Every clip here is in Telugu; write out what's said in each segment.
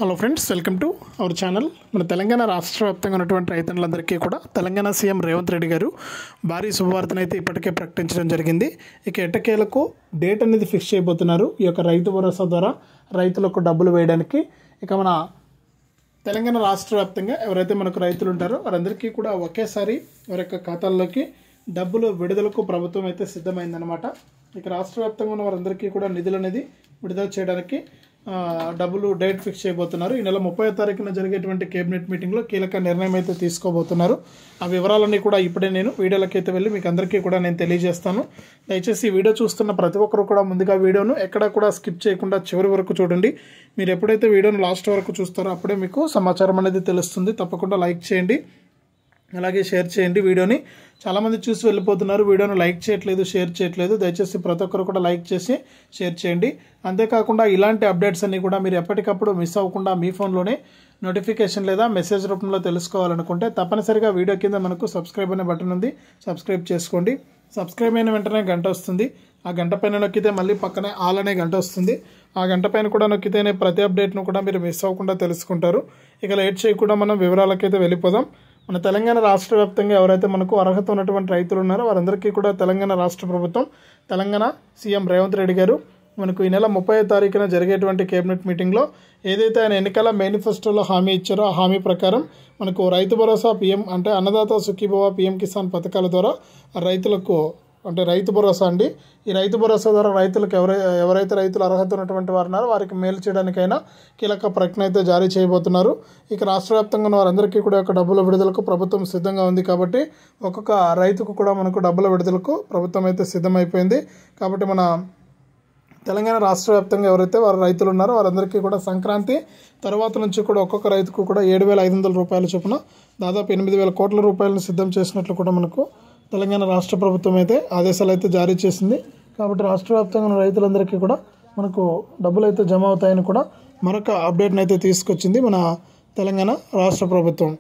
Hello friends, welcome to our channel. మన తెలంగాణ రాష్ట్ర వ్యాప్తంగా ఉన్నటువంటి రైతన్నులందరికీ కూడా తెలంగాణ సీఎం రేవంత్ రెడ్డి గారు భారీ శుభవార్తను అయితే ఇప్పటికే ప్రకటించడం జరిగింది. ఇక ఎట్టకేలకు డేట్ అనేది ఫిక్స్ చేయబోతున్నారు ఈ యొక్క రైతు భరోసా ద్వారా రైతులకు డబ్బులు వేయడానికి. ఇక మన తెలంగాణ రాష్ట్ర వ్యాప్తంగా ఎవరైతే మనకు రైతులు ఉంటారో వారందరికీ కూడా ఒకేసారి వారి యొక్క ఖాతాల్లోకి డబ్బులు విడుదలకు ప్రభుత్వం అయితే సిద్ధమైందనమాట. ఇక రాష్ట్ర వ్యాప్తంగా ఉన్న వారందరికీ కూడా నిధులు అనేది విడుదల చేయడానికి డబ్బులు డేట్ ఫిక్స్ చేయబోతున్నారు. ఈ నెల 30వ తారీఖున జరిగేటువంటి కేబినెట్ మీటింగ్లో కీలక నిర్ణయం అయితే తీసుకోబోతున్నారు. ఆ వివరాలన్నీ కూడా ఇప్పుడే నేను వీడియోలోకి అయితే వెళ్ళి మీకు అందరికీ కూడా నేను తెలియజేస్తాను. దయచేసి ఈ వీడియో చూస్తున్న ప్రతి ఒక్కరు కూడా ముందుగా వీడియోను ఎక్కడా కూడా స్కిప్ చేయకుండా చివరి వరకు చూడండి. మీరు ఎప్పుడైతే వీడియోను లాస్ట్ వరకు చూస్తారో అప్పుడే మీకు సమాచారం అనేది తెలుస్తుంది. తప్పకుండా లైక్ చేయండి, అలాగే షేర్ చేయండి. వీడియోని చాలామంది చూసి వెళ్ళిపోతున్నారు, వీడియోను లైక్ చేయట్లేదు, షేర్ చేయట్లేదు. దయచేసి ప్రతి ఒక్కరు కూడా లైక్ చేసి షేర్ చేయండి. అంతేకాకుండా ఇలాంటి అప్డేట్స్ అన్నీ కూడా మీరు ఎప్పటికప్పుడు మిస్ అవ్వకుండా మీ ఫోన్లోనే నోటిఫికేషన్ లేదా మెసేజ్ రూపంలో తెలుసుకోవాలనుకుంటే తప్పనిసరిగా వీడియో కింద మనకు సబ్స్క్రైబ్ అనే బటన్ ఉంది, సబ్స్క్రైబ్ చేసుకోండి. సబ్స్క్రైబ్ అయిన వెంటనే గంట వస్తుంది. ఆ గంట పైన నొక్కితే మళ్ళీ పక్కనే ఆల్ అనే గంట వస్తుంది. ఆ గంట పైన కూడా నొక్కితేనే ప్రతి అప్డేట్ను కూడా మీరు మిస్ అవ్వకుండా తెలుసుకుంటారు. ఇక లేట్ చేయకుండా మనం వివరాలకైతే వెళ్ళిపోదాం. మన తెలంగాణ రాష్ట్ర వ్యాప్తంగా ఎవరైతే మనకు అర్హత ఉన్నటువంటి రైతులు ఉన్నారో వారందరికీ కూడా తెలంగాణ రాష్ట్ర ప్రభుత్వం, తెలంగాణ సీఎం రేవంత్ రెడ్డి గారు మనకు ఈ నెల 30వ తారీఖున జరిగేటువంటి కేబినెట్ మీటింగ్లో ఏదైతే ఆయన ఎన్నికల మేనిఫెస్టోలో హామీ ఇచ్చారో ఆ హామీ ప్రకారం మనకు రైతు భరోసా పీఎం అంటే అన్నదాత సుఖీభవ పీఎం కిసాన్ పథకాల ద్వారా రైతులకు అంటే రైతు భరోసా అండి. ఈ రైతు భరోసా ద్వారా రైతులకు ఎవరైతే రైతులు అర్హత ఉన్నటువంటి వారు ఉన్నారో వారికి మేలు చేయడానికైనా కీలక ప్రకటన అయితే జారీ చేయబోతున్నారు. ఇక రాష్ట్ర వ్యాప్తంగా ఉన్న వారందరికీ కూడా యొక్క డబ్బుల విడుదలకు ప్రభుత్వం సిద్ధంగా ఉంది. కాబట్టి ఒక్కొక్క రైతుకు కూడా మనకు డబ్బుల విడుదలకు ప్రభుత్వం అయితే సిద్ధమైపోయింది. కాబట్టి మన తెలంగాణ రాష్ట్ర వ్యాప్తంగా ఎవరైతే వారు రైతులు ఉన్నారో వారందరికీ కూడా సంక్రాంతి తర్వాత నుంచి కూడా ఒక్కొక్క రైతుకు కూడా 7,500 రూపాయల చొప్పున దాదాపు 8,000 కోట్ల రూపాయలను సిద్ధం చేసినట్లు కూడా మనకు తెలంగాణ రాష్ట్ర ప్రభుత్వం అయితే ఆదేశాలు అయితే జారీ చేసింది. కాబట్టి రాష్ట్ర వ్యాప్తంగా ఉన్న రైతులందరికీ కూడా మనకు డబ్బులు అయితే జమ అవుతాయని కూడా మరొక అప్డేట్ని అయితే తీసుకొచ్చింది మన తెలంగాణ రాష్ట్ర ప్రభుత్వం.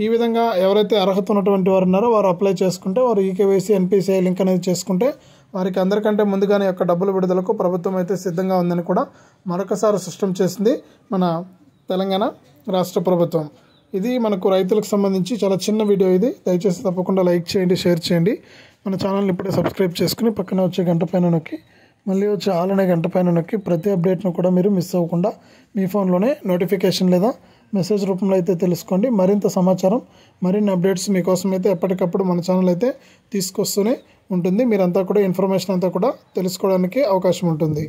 ఈ విధంగా ఎవరైతే అర్హత ఉన్నటువంటి వారు ఉన్నారో వారు అప్లై చేసుకుంటే వారు ఈకేవైసీ ఎన్పిసిఐ లింక్ అనేది చేసుకుంటే వారికి అందరికంటే ముందుగానే యొక్క డబ్బుల విడుదలకు ప్రభుత్వం అయితే సిద్ధంగా ఉందని కూడా మరొకసారి స్పష్టం చేసింది మన తెలంగాణ రాష్ట్ర ప్రభుత్వం. ఇది మనకు రైతులకు సంబంధించి చాలా చిన్న వీడియో ఇది. దయచేసి తప్పకుండా లైక్ చేయండి, షేర్ చేయండి. మన ఛానల్ని ఇప్పుడే సబ్స్క్రైబ్ చేసుకుని పక్కన వచ్చే గంట పైన నొక్కి మళ్ళీ వచ్చే ఆల్ అనే గంట పైన నొక్కి ప్రతి అప్డేట్ను కూడా మీరు మిస్ అవ్వకుండా మీ ఫోన్లోనే నోటిఫికేషన్ లేదా మెసేజ్ రూపంలో అయితే తెలుసుకోండి. మరింత సమాచారం, మరిన్ని అప్డేట్స్ మీకోసం అయితే ఎప్పటికప్పుడు మన ఛానల్ అయితే తీసుకొస్తూనే ఉంటుంది. మీరంతా కూడా ఇన్ఫర్మేషన్ అంతా కూడా తెలుసుకోవడానికి అవకాశం ఉంటుంది.